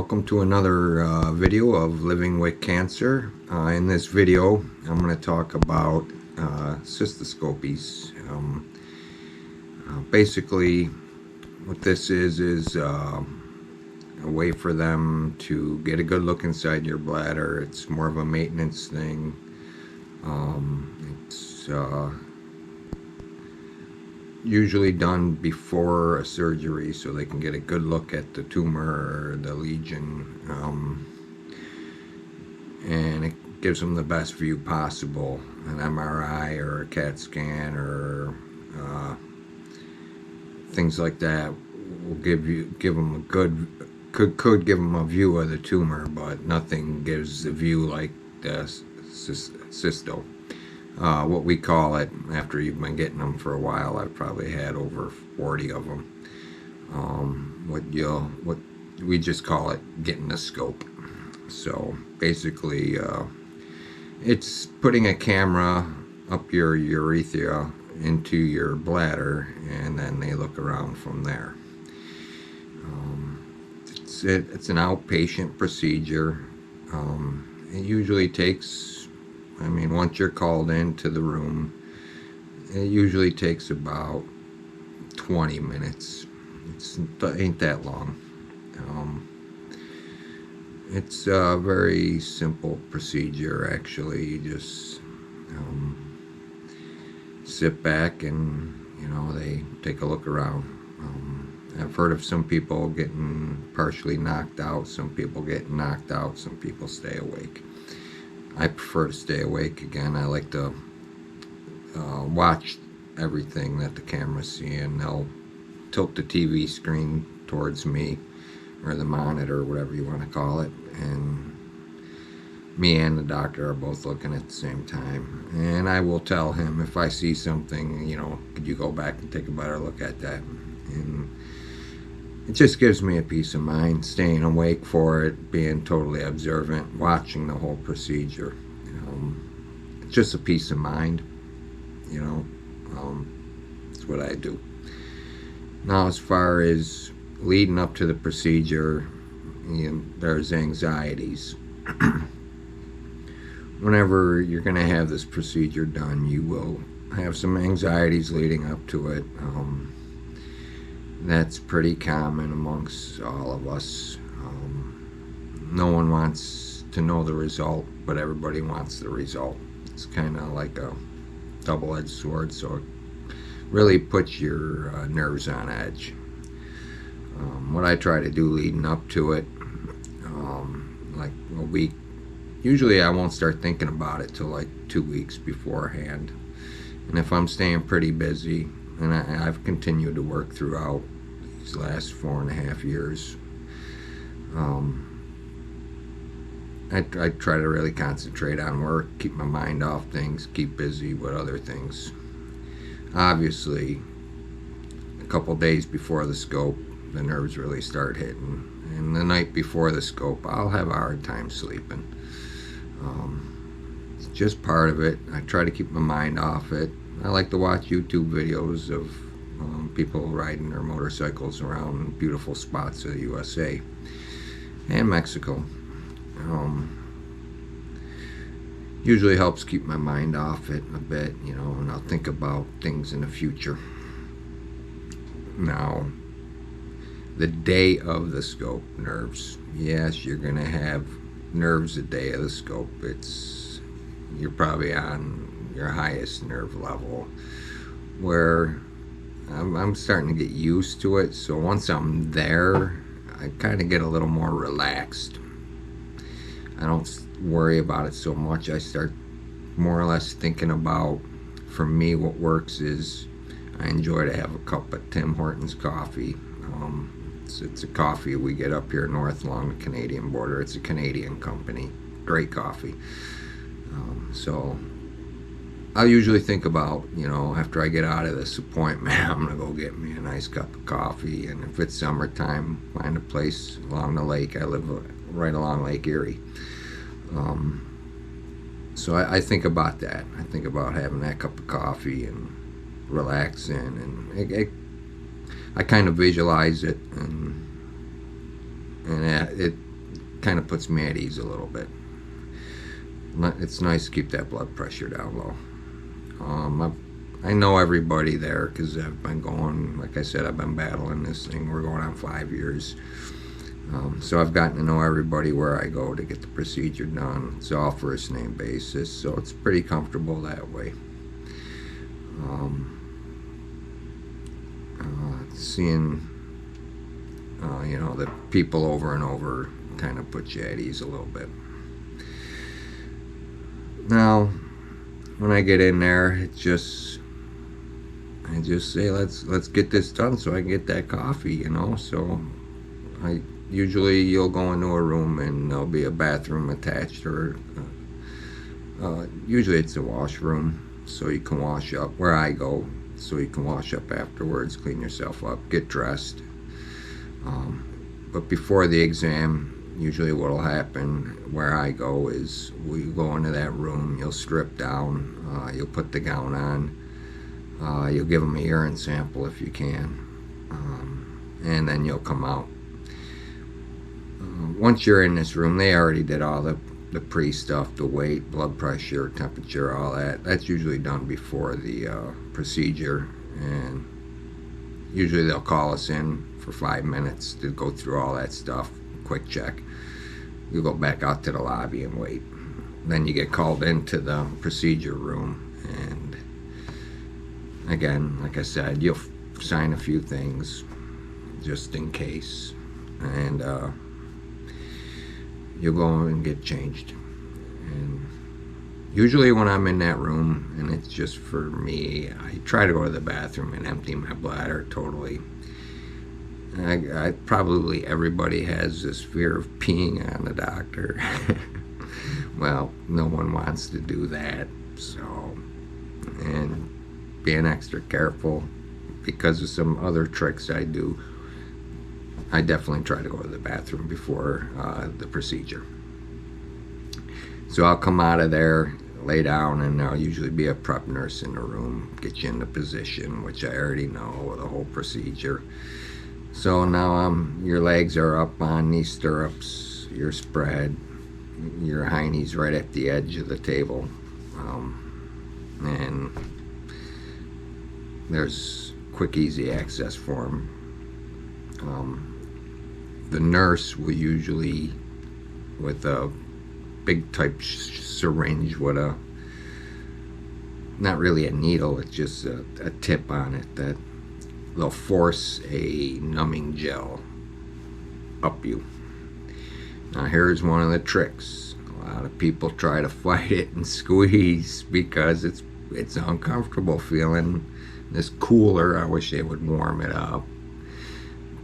Welcome to another video of Living with Cancer. In this video, I'm going to talk about cystoscopies. Basically, what this is a way for them to get a good look inside your bladder. It's more of a maintenance thing. It's usually done before a surgery so they can get a good look at the tumor or the lesion, and it gives them the best view possible. An MRI or a CAT scan or things like that will give them a good could give them a view of the tumor, but nothing gives the view like the cysto. What we call it, after you've been getting them for a while. I've probably had over 40 of them. What we just call it getting the scope. So basically, it's putting a camera up your urethra into your bladder, and then they look around from there. It's an outpatient procedure. It usually takes, once you're called into the room, it usually takes about 20 minutes. It ain't that long. It's a very simple procedure, actually. You just sit back and, they take a look around. I've heard of some people getting partially knocked out, some people getting knocked out, some people stay awake. I prefer to stay awake. Again, I like to watch everything that the camera's seeing. They'll tilt the TV screen towards me, or the monitor, whatever you want to call it, and me and the doctor are both looking at the same time. And I will tell him if I see something, could you go back and take a better look at that? And it just gives me a peace of mind, staying awake for it, being totally observant, watching the whole procedure. It's just a peace of mind, it's what I do. Now, as far as leading up to the procedure, there's anxieties. Whenever you're going to have this procedure done, you will have some anxieties leading up to it. That's pretty common amongst all of us. No one wants to know the result, but everybody wants the result. It's kind of like a double-edged sword, so it really puts your nerves on edge. What I try to do leading up to it, like a week, usually I won't start thinking about it till like 2 weeks beforehand. And if I'm staying pretty busy, and I've continued to work throughout these last 4.5 years, I try to really concentrate on work, keep my mind off things, keep busy with other things. Obviously, a couple days before the scope, the nerves really start hitting. And the night before the scope, I'll have a hard time sleeping. It's just part of it. I try to keep my mind off it. I like to watch YouTube videos of people riding their motorcycles around beautiful spots of the USA and Mexico. Usually helps keep my mind off it a bit, and I'll think about things in the future. Now, the day of the scope, nerves. Yes, you're going to have nerves the day of the scope. You're probably on your highest nerve level, where I'm starting to get used to it. So once I'm there, I kind of get a little more relaxed. I don't worry about it so much. I start more or less thinking about, for me, what works is I enjoy to have a cup of Tim Hortons coffee. It's a coffee we get up here north along the Canadian border. It's a Canadian company. Great coffee. So I'll usually think about, after I get out of this appointment, I'm going to go get me a nice cup of coffee. And if it's summertime, find a place along the lake. I live right along Lake Erie. So I think about that. I think about having that cup of coffee and relaxing. And I kind of visualize it. And kind of puts me at ease a little bit. It's nice to keep that blood pressure down low. I know everybody there because I've been going, like I said, I've been battling this thing. We're going on 5 years. So I've gotten to know everybody where I go to get the procedure done. It's all first name basis, so it's pretty comfortable that way. Seeing the people over and over kind of puts you at ease a little bit. Now, when I get in there, I just say, let's get this done so I can get that coffee, So usually you'll go into a room and there'll be a bathroom attached, or usually it's a washroom, so you can wash up. Where I go, so you can wash up afterwards, clean yourself up, get dressed. But before the exam, usually what'll happen where I go is we go into that room, you'll strip down, you'll put the gown on, you'll give them a urine sample if you can, and then you'll come out. Once you're in this room, they already did all the pre-stuff, the weight, blood pressure, temperature, all that. That's usually done before the procedure, and usually they'll call us in for 5 minutes to go through all that stuff, quick check. You go back out to the lobby and wait. Then you get called into the procedure room, and again, like I said, you'll sign a few things just in case, and you'll go and get changed. And usually when I'm in that room and it's just for me, I try to go to the bathroom and empty my bladder totally. I probably everybody has this fear of peeing on the doctor. Well, no one wants to do that, so, and being extra careful because of some other tricks I do, I definitely try to go to the bathroom before the procedure. So I'll come out of there, lay down, and there'll usually be a prep nurse in the room, get you into position, which I already know the whole procedure. So now your legs are up on these stirrups, you're spread, your hiney's right at the edge of the table, and there's quick, easy access for them. The nurse will usually, with a big type syringe with a, not really a needle, it's just a tip on it, that they'll force a numbing gel up you. Now here's one of the tricks. A lot of people try to fight it and squeeze because it's uncomfortable feeling this cooler, I wish they would warm it up,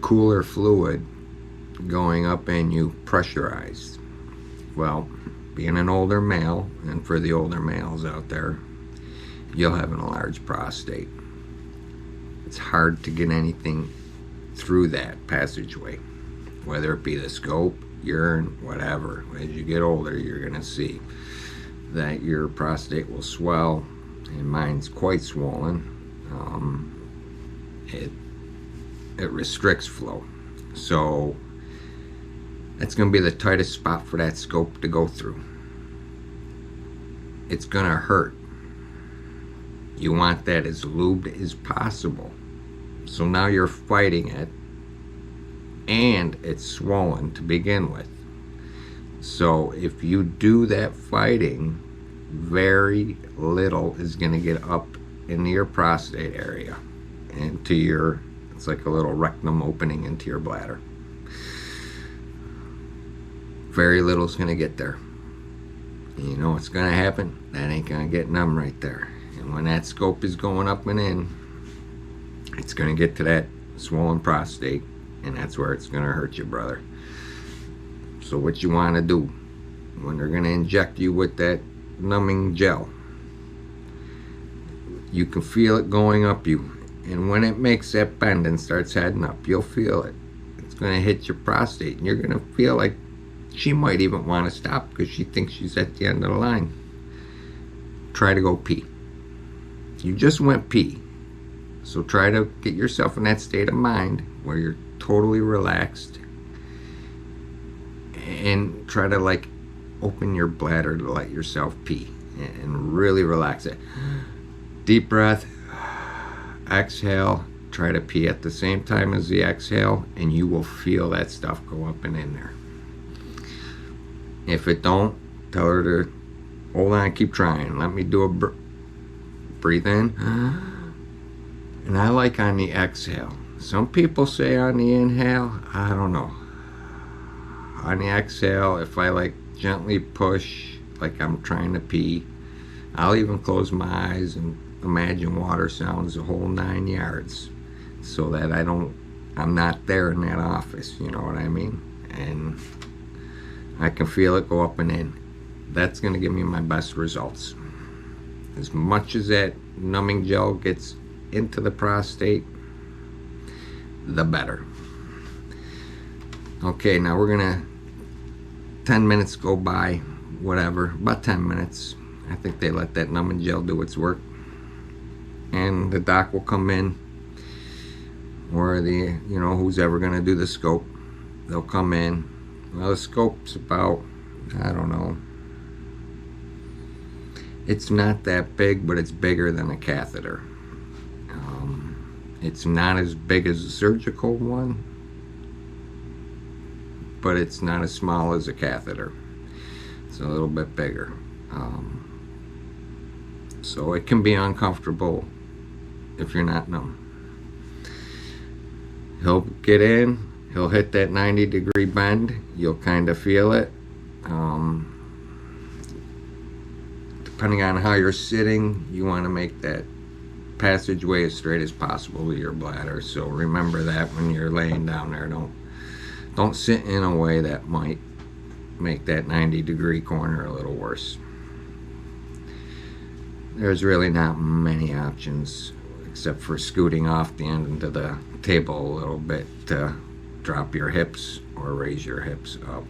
cooler fluid going up in you pressurized. Well, being an older male, and for the older males out there, you'll have an enlarged prostate. It's hard to get anything through that passageway, whether it be the scope, urine, whatever. As you get older, you're going to see that your prostate will swell, and mine's quite swollen. It restricts flow. So that's going to be the tightest spot for that scope to go through. It's going to hurt. You want that as lubed as possible. So now you're fighting it, and it's swollen to begin with. So if you do that fighting, very little is going to get up into your prostate area, into your, it's like a little rectum opening into your bladder. Very little is going to get there. And you know what's going to happen? That ain't going to get numb right there. And when that scope is going up and in, it's going to get to that swollen prostate, and that's where it's going to hurt you, brother. So what you want to do when they're going to inject you with that numbing gel, you can feel it going up you, and when it makes that bend and starts heading up, you'll feel it. It's going to hit your prostate, and you're going to feel like she might even want to stop because she thinks she's at the end of the line. Try to go pee. You just went pee. So try to get yourself in that state of mind where you're totally relaxed and try to like open your bladder to let yourself pee and really relax it. Deep breath, exhale, try to pee at the same time as the exhale, and you will feel that stuff go up and in there. If it don't, tell her to hold on, keep trying. Let me do a breathe in. And I like on the exhale. Some people say on the inhale, I don't know. On the exhale, if I like gently push, like I'm trying to pee, I'll even close my eyes and imagine water sounds the whole 9 yards, so that I'm not there in that office, you know what I mean? And I can feel it go up and in. That's going to give me my best results. As much as that numbing gel gets into the prostate, the better. Okay, now we're gonna 10 minutes go by, whatever, about 10 minutes. I think they let that numbing gel do its work, and the doc will come in, or who's ever gonna do the scope, they'll come in. Well, the scope's about, I don't know, it's not that big, but it's bigger than a catheter. It's not as big as a surgical one, but it's not as small as a catheter. It's a little bit bigger. So it can be uncomfortable if you're not numb. He'll get in, he'll hit that 90-degree bend, you'll kind of feel it. Depending on how you're sitting, you want to make that passageway as straight as possible to your bladder. So remember that when you're laying down there. Don't sit in a way that might make that 90-degree corner a little worse. There's really not many options except for scooting off the end of the table a little bit to drop your hips or raise your hips up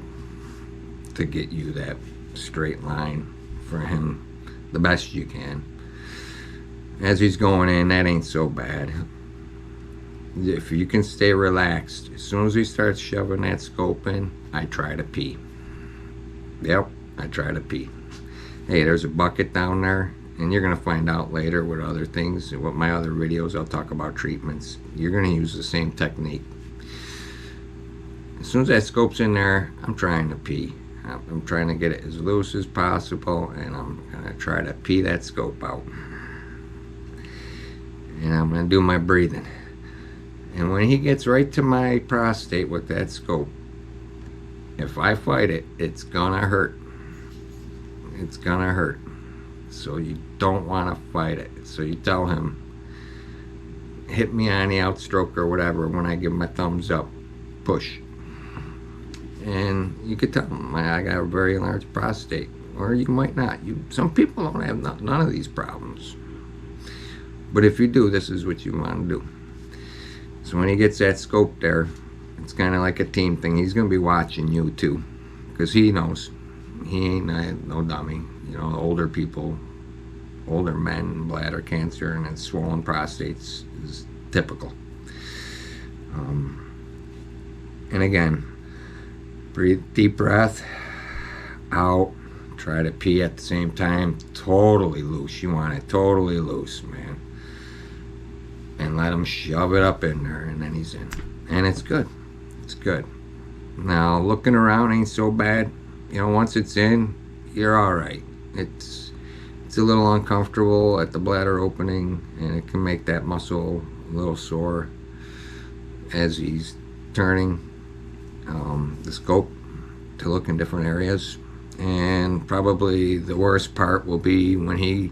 to get you that straight line for him the best you can. As he's going in, that ain't so bad. If you can stay relaxed, as soon as he starts shoving that scope in, I try to pee. Yep, I try to pee. Hey, there's a bucket down there, and you're going to find out later with other things. With my other videos, I'll talk about treatments. You're going to use the same technique. As soon as that scope's in there, I'm trying to pee. I'm trying to get it as loose as possible, and I'm going to try to pee that scope out. And I'm going to do my breathing. And when he gets right to my prostate with that scope, if I fight it, it's going to hurt. It's going to hurt. So you don't want to fight it. So you tell him, hit me on the outstroke or whatever when I give my thumbs up. Push. And you could tell him, I got a very large prostate. Or you might not. Some people don't have none of these problems. But if you do, this is what you want to do. So when he gets that scope there, it's kind of like a team thing. He's going to be watching you too, because he knows. He ain't no dummy. You know, older people, older men, bladder cancer and swollen prostates is typical. And again, breathe, deep breath, out. Try to pee at the same time. Totally loose. You want it totally loose, man. And let him shove it up in there, and then he's in. And it's good. It's good. Now, looking around ain't so bad. You know, once it's in, you're all right. It's a little uncomfortable at the bladder opening, and it can make that muscle a little sore as he's turning the scope to look in different areas. And probably the worst part will be when he's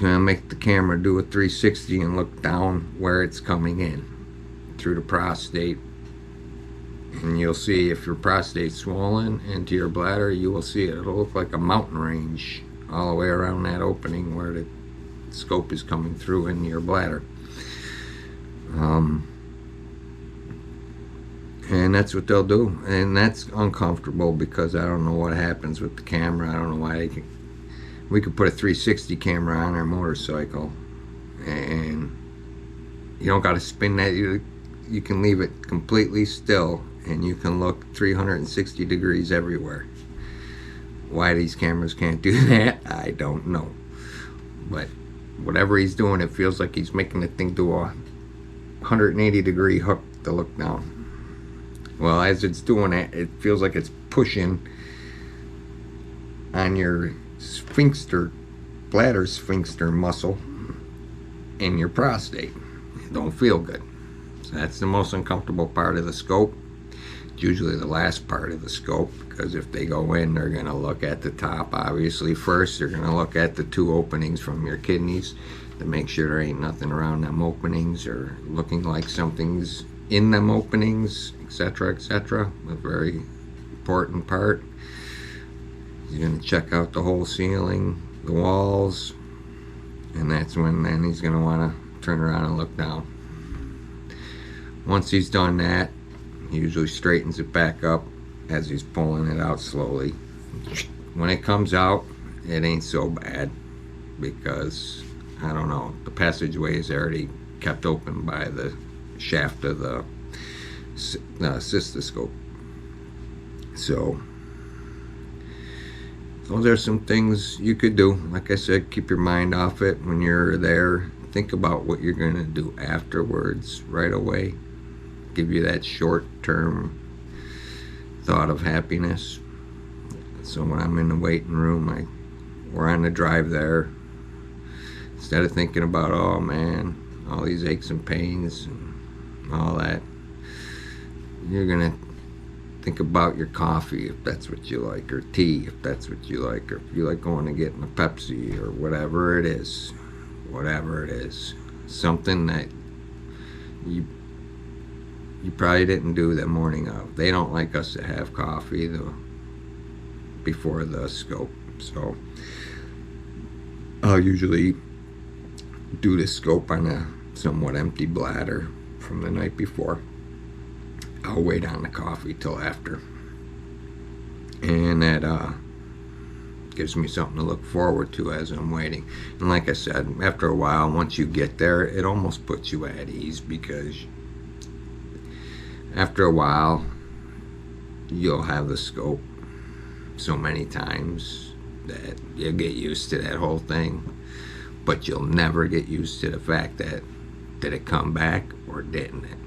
going to make the camera do a 360 and look down where it's coming in through the prostate. And you'll see if your prostate's swollen into your bladder, you will see it. It'll look like a mountain range all the way around that opening where the scope is coming through in your bladder. And that's what they'll do. And that's uncomfortable because I don't know what happens with the camera. I don't know why we could put a 360 camera on our motorcycle and you don't got to spin that. You can leave it completely still and you can look 360 degrees everywhere. Why these cameras can't do that, I don't know. But whatever he's doing, it feels like he's making the thing do a 180 degree hook to look down. Well, as it's doing it, it feels like it's pushing on your bladder sphincter muscle in your prostate. It don't feel good. So that's the most uncomfortable part of the scope. It's usually the last part of the scope, because if they go in, they're going to look at the top, obviously, first. They're going to look at the 2 openings from your kidneys to make sure there ain't nothing around them openings or looking like something's in them openings, etc., etc. A very important part. He's going to check out the whole ceiling, the walls, and that's when then he's going to want to turn around and look down. Once he's done that, he usually straightens it back up as he's pulling it out slowly. When it comes out, it ain't so bad, because, I don't know, the passageway is already kept open by the shaft of the cystoscope. So those are some things you could do. Like I said, keep your mind off it when you're there. Think about what you're going to do afterwards right away. Give you that short-term thought of happiness. So when I'm in the waiting room, we're on the drive there, instead of thinking about, oh man, all these aches and pains and all that, you're gonna think about your coffee, if that's what you like, or tea, if that's what you like, or if you like going to get a Pepsi, or whatever it is, something that you probably didn't do the morning of. They don't like us to have coffee before the scope, so I'll usually do the scope on a somewhat empty bladder from the night before. I'll wait on the coffee till after, and that gives me something to look forward to as I'm waiting. And like I said, after a while, once you get there, it almost puts you at ease, because after a while you'll have the scope so many times that you'll get used to that whole thing, but you'll never get used to the fact that did it come back or didn't it.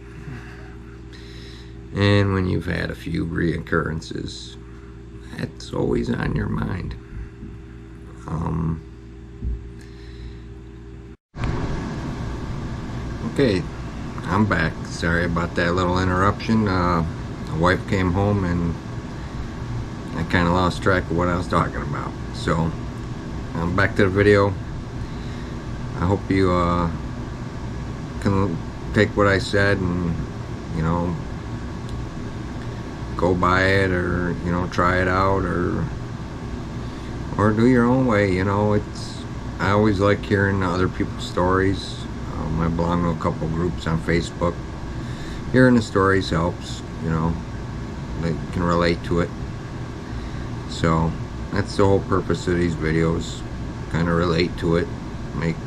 And when you've had a few reoccurrences, that's always on your mind. Okay, I'm back. Sorry about that little interruption. My wife came home and I kind of lost track of what I was talking about. So, I'm back to the video. I hope you can take what I said and, you know, go buy it, or, you know, try it out, or do your own way. You know, I always like hearing other people's stories. I belong to a couple groups on Facebook. Hearing the stories helps, you know, they can relate to it. So that's the whole purpose of these videos, kind of relate to it, maybe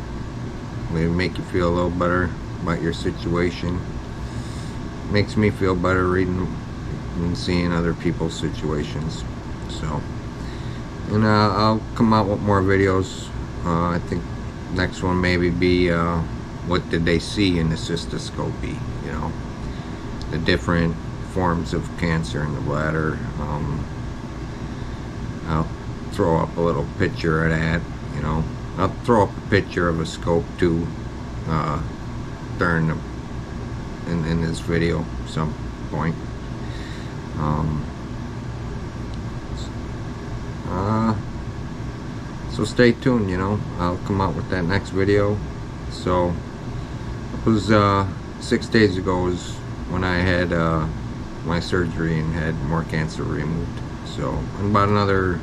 make you feel a little better about your situation. Makes me feel better reading and seeing other people's situations. So, and I'll come out with more videos. I think next one maybe be what did they see in the cystoscopy, you know, the different forms of cancer in the bladder. I'll throw up a little picture of that, you know. I'll throw up a picture of a scope too during in this video some point. So stay tuned, you know. I'll come out with that next video. So it was 6 days ago was when I had my surgery and had more cancer removed. So in about another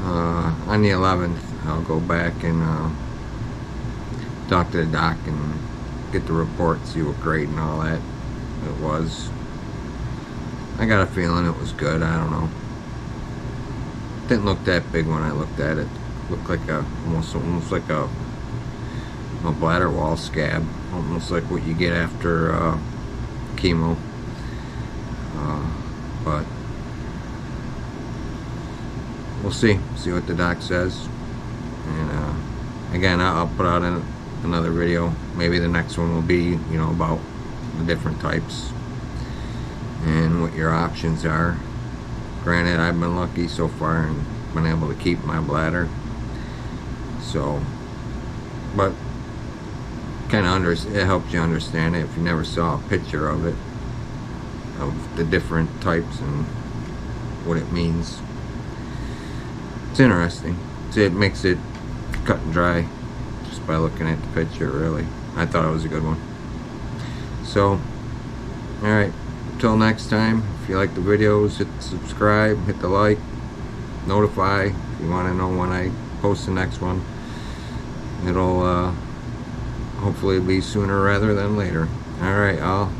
on the 11th, I'll go back and talk to the doc and get the report, see what grade and all that it was. I got a feeling it was good. I don't know. Didn't look that big when I looked at it. Looked like almost like a bladder wall scab, almost like what you get after chemo. But we'll see what the doc says. And again, I'll put out another video. Maybe the next one will be, you know, about the different types and what your options are. Granted, I've been lucky so far and been able to keep my bladder. So, but kind of it helps you understand it if you never saw a picture of it, of the different types and what it means. It's interesting. It makes it cut and dry just by looking at the picture, really. I thought it was a good one. So, alright, until next time, if you like the videos, hit subscribe, hit the like, notify if you want to know when I post the next one. It'll hopefully be sooner rather than later. Alright, all.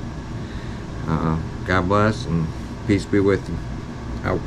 God bless and peace be with you. Out.